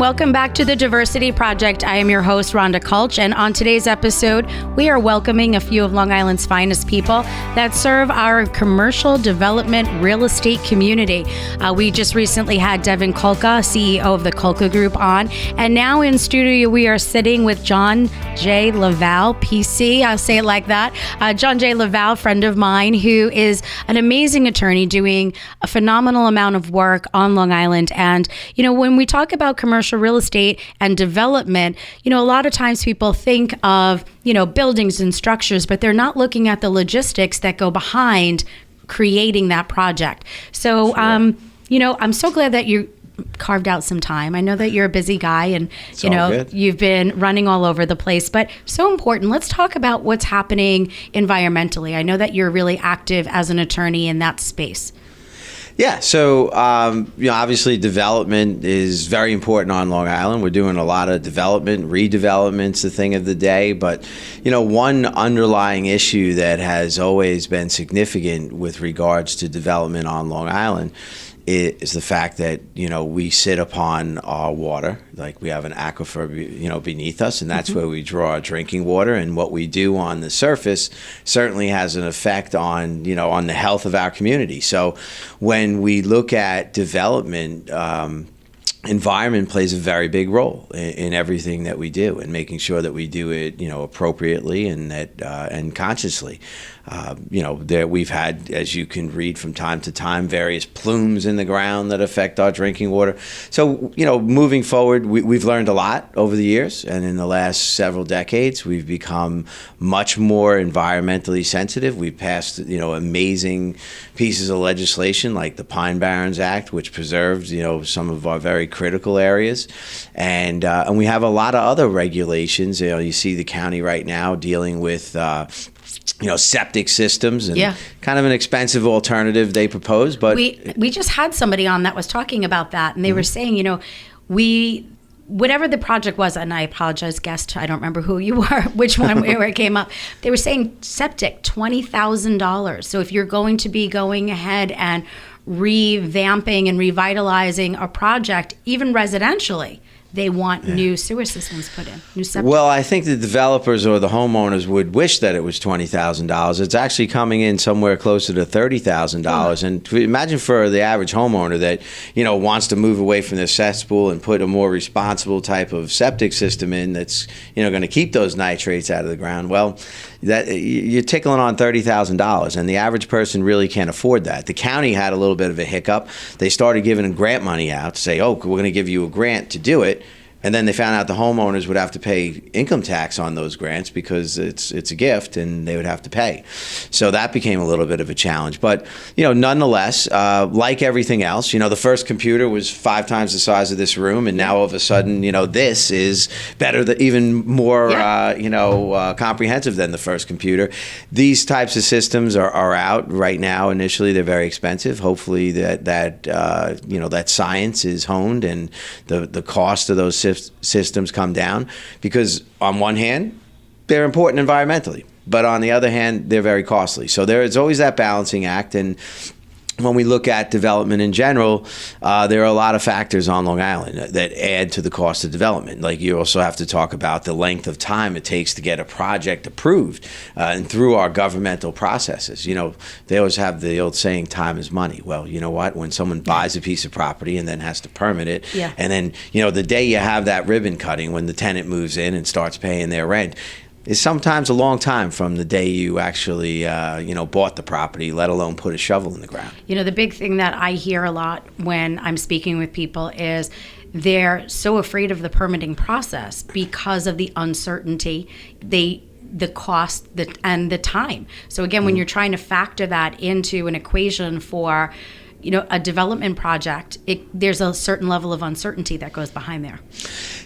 welcome back to the Diversity Project. I am your host, Rhonda Kulch, and on today's episode, we are welcoming a few of Long Island's finest people that serve our commercial development real estate community. We just recently had Devin Kolka, CEO of the Kolka Group, on, and now in studio we are sitting with John J. LaValle, PC, I'll say it like that. John J. LaValle, friend of mine, who is an amazing attorney doing a phenomenal amount of work on Long Island. And, you know, when we talk about commercial real estate and development, you know, a lot of times people think of, you know, buildings and structures, but they're not looking at the logistics that go behind creating that project. So, Sure. you know, I'm so glad that you carved out some time. I know that you're a busy guy and, It's you all know, good. you've been running all over the place, but so important. Let's talk about what's happening environmentally. I know that you're really active as an attorney in that space. Yeah, so you know, obviously development is very important on Long Island. We're doing a lot of development, redevelopment's the thing of the day. But you know, one underlying issue that has always been significant with regards to development on Long Island is the fact that, you know, we sit upon our water, like we have an aquifer, you know, beneath us, and that's where we draw our drinking water. And what we do on the surface certainly has an effect on, you know, on the health of our community. So when we look at development, environment plays a very big role in everything that we do, and making sure that we do it, you know, appropriately and that and consciously. You know, there we've had, as you can read from time to time, various plumes in the ground that affect our drinking water. So, you know, moving forward, we've learned a lot over the years, and in the last several decades, we've become much more environmentally sensitive. We've passed, you know, amazing pieces of legislation like the Pine Barrens Act, which preserves, you know, some of our very critical areas, and we have a lot of other regulations. You know, you see the county right now dealing with you know, septic systems, and kind of an expensive alternative they propose. But we just had somebody on that was talking about that, and they were saying, you know, whatever the project was, and I apologize, guest, I don't remember who you were, which one, where it came up. They were saying septic, $20,000. So if you're going to be going ahead and revamping and revitalizing a project, even residentially, they want new sewer systems put in, new septic. Well, I think the developers or the homeowners would wish that it was $20,000. It's actually coming in somewhere closer to $30,000. And imagine for the average homeowner that, you know, wants to move away from their cesspool and put a more responsible type of septic system in that's, you know, going to keep those nitrates out of the ground. Well, that you're tickling on $30,000, and the average person really can't afford that. The county had a little bit of a hiccup. They started giving grant money out to say, oh, we're going to give you a grant to do it. And then they found out the homeowners would have to pay income tax on those grants because it's a gift and they would have to pay. So that became a little bit of a challenge. But, you know, nonetheless, like everything else, you know, the first computer was 5 times the size of this room, and now all of a sudden, you know, this is better, even more, you know, comprehensive than the first computer. These types of systems are out right now. Initially, they're very expensive. Hopefully that you know, that science is honed and the cost of those systems come down, because on one hand they're important environmentally, but on the other hand they're very costly. So there is always that balancing act. And when we look at development in general, there are a lot of factors on Long Island that add to the cost of development. Like, you also have to talk about the length of time it takes to get a project approved and through our governmental processes. You know, they always have the old saying, time is money. Well, you know what? When someone buys a piece of property and then has to permit it, and then, you know, the day you have that ribbon cutting when the tenant moves in and starts paying their rent, is sometimes a long time from the day you actually, you know, bought the property, let alone put a shovel in the ground. You know, the big thing that I hear a lot when I'm speaking with people is they're so afraid of the permitting process because of the uncertainty, the cost, and the time. So again, when you're trying to factor that into an equation for, you know, a development project, there's a certain level of uncertainty that goes behind there.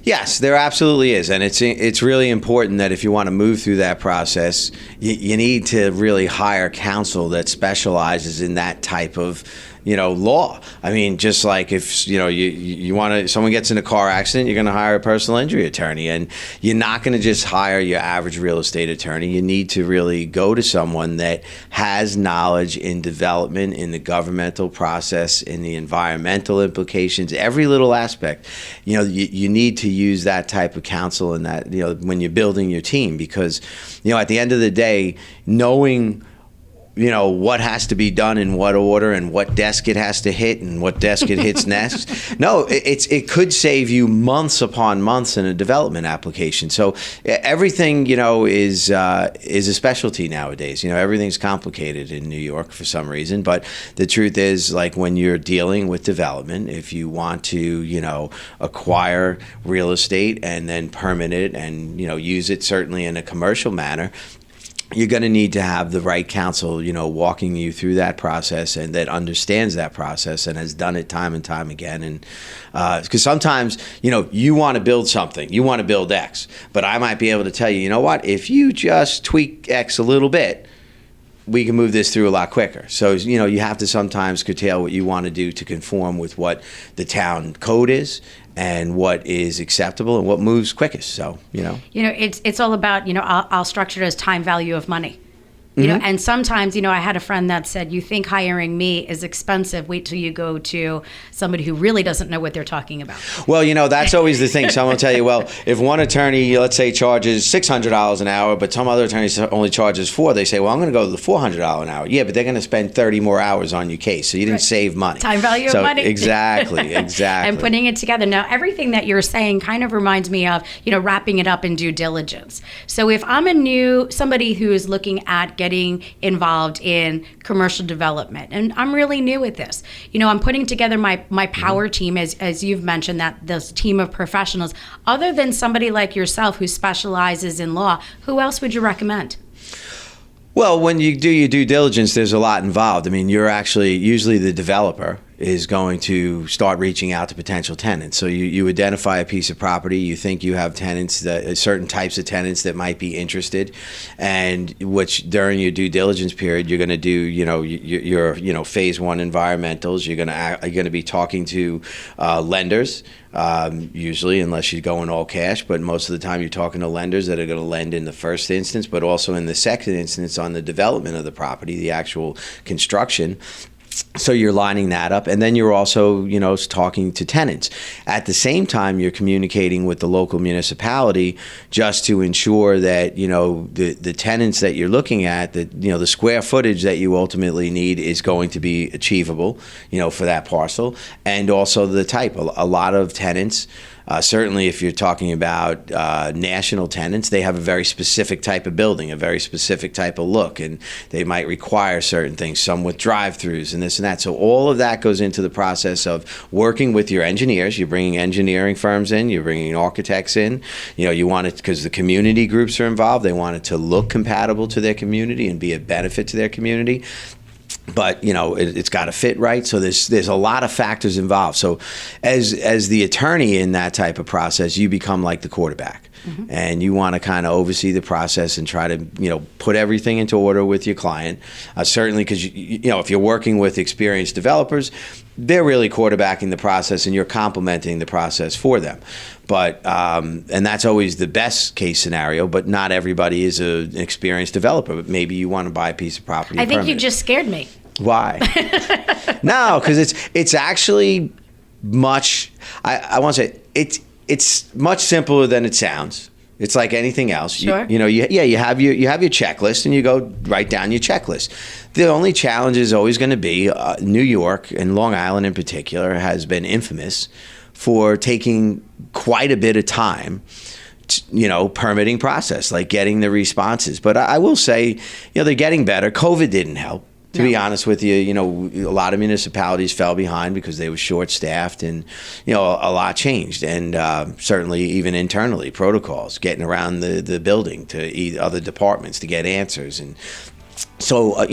Yes, there absolutely is, and it's really important that if you want to move through that process, you need to really hire counsel that specializes in that type of law. I mean, just like if you want to, someone gets in a car accident, you're going to hire a personal injury attorney, and you're not going to just hire your average real estate attorney. You need to really go to someone that has knowledge in development, in the governmental process, in the environmental implications, every little aspect. You need to use that type of counsel and that when you're building your team, because at the end of the day, knowing what has to be done in what order and what desk it has to hit and what desk it hits next. No, it could save you months upon months in a development application. So everything, is a specialty nowadays. Everything's complicated in New York for some reason. But the truth is, like, when you're dealing with development, if you want to, acquire real estate and then permit it and, use it certainly in a commercial manner, you're going to need to have the right counsel, walking you through that process and that understands that process and has done it time and time again. And because sometimes, you want to build something, you want to build X, but I might be able to tell you, what, if you just tweak X a little bit, we can move this through a lot quicker. So, you have to sometimes curtail what you want to do to conform with what the town code is and what is acceptable and what moves quickest. So, it's all about, I'll structure it as time value of money. And sometimes, I had a friend that said, you think hiring me is expensive, wait till you go to somebody who really doesn't know what they're talking about. Well, that's always the thing. Someone will tell you, well, if one attorney, let's say, charges $600 an hour, but some other attorneys only charges $400, they say, well, I'm going to go to the $400 an hour. Yeah, but they're going to spend 30 more hours on your case, so you didn't save money. Time value of money. Exactly. And putting it together. Now, everything that you're saying kind of reminds me of, wrapping it up in due diligence. So if I'm somebody who is looking at getting involved in commercial development, and I'm really new at this, I'm putting together my power team, as you've mentioned, that this team of professionals. Other than somebody like yourself who specializes in law, who else would you recommend? Well, when you do your due diligence, there's a lot involved. I mean, you're actually, usually the developer is going to start reaching out to potential tenants. So you identify a piece of property, you think you have tenants, certain types of tenants that might be interested, and which during your due diligence period, you're going to do, your phase one environmentals. You're going to be talking to lenders, usually, unless you're going all cash, but most of the time you're talking to lenders that are going to lend in the first instance, but also in the second instance on the development of the property, the actual construction. So you're lining that up, and then you're also, talking to tenants. At the same time, you're communicating with the local municipality just to ensure that, the tenants that you're looking at, that, the square footage that you ultimately need is going to be achievable, for that parcel, and also the type. A lot of tenants, certainly if you're talking about national tenants, they have a very specific type of building, a very specific type of look, and they might require certain things, some with drive-throughs and this and that. So all of that goes into the process of working with your engineers. You're bringing engineering firms in, you're bringing architects in. You want it, because the community groups are involved, they want it to look compatible to their community and be a benefit to their community. But it's got to fit right. So there's a lot of factors involved. So as the attorney in that type of process, you become like the quarterback, and you want to kind of oversee the process and try to put everything into order with your client. Certainly, because if you're working with experienced developers, they're really quarterbacking the process, and you're complementing the process for them. But and that's always the best case scenario. But not everybody is an experienced developer. But maybe you want to buy a piece of property. I think you just scared me. Why? No, because it's actually much. I want to say it's much simpler than it sounds. It's like anything else. Sure. You have your checklist, and you go write down your checklist. The only challenge is always going to be New York, and Long Island in particular has been infamous for taking quite a bit of time, permitting process, like getting the responses. But I will say, they're getting better. COVID didn't help. To be honest with you, a lot of municipalities fell behind because they were short-staffed, and a lot changed, and certainly even internally, protocols, getting around the building to other departments to get answers, and So,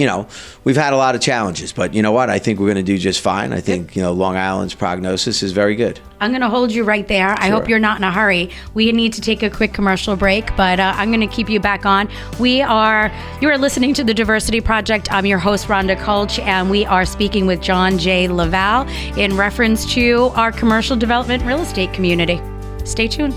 we've had a lot of challenges, but you know what? I think we're going to do just fine. I think, Long Island's prognosis is very good. I'm going to hold you right there. I hope you're not in a hurry. We need to take a quick commercial break, but I'm going to keep you back on. You are listening to The Diversity Project. I'm your host, Rhonda Kulch, and we are speaking with John J. LaValle in reference to our commercial development real estate community. Stay tuned.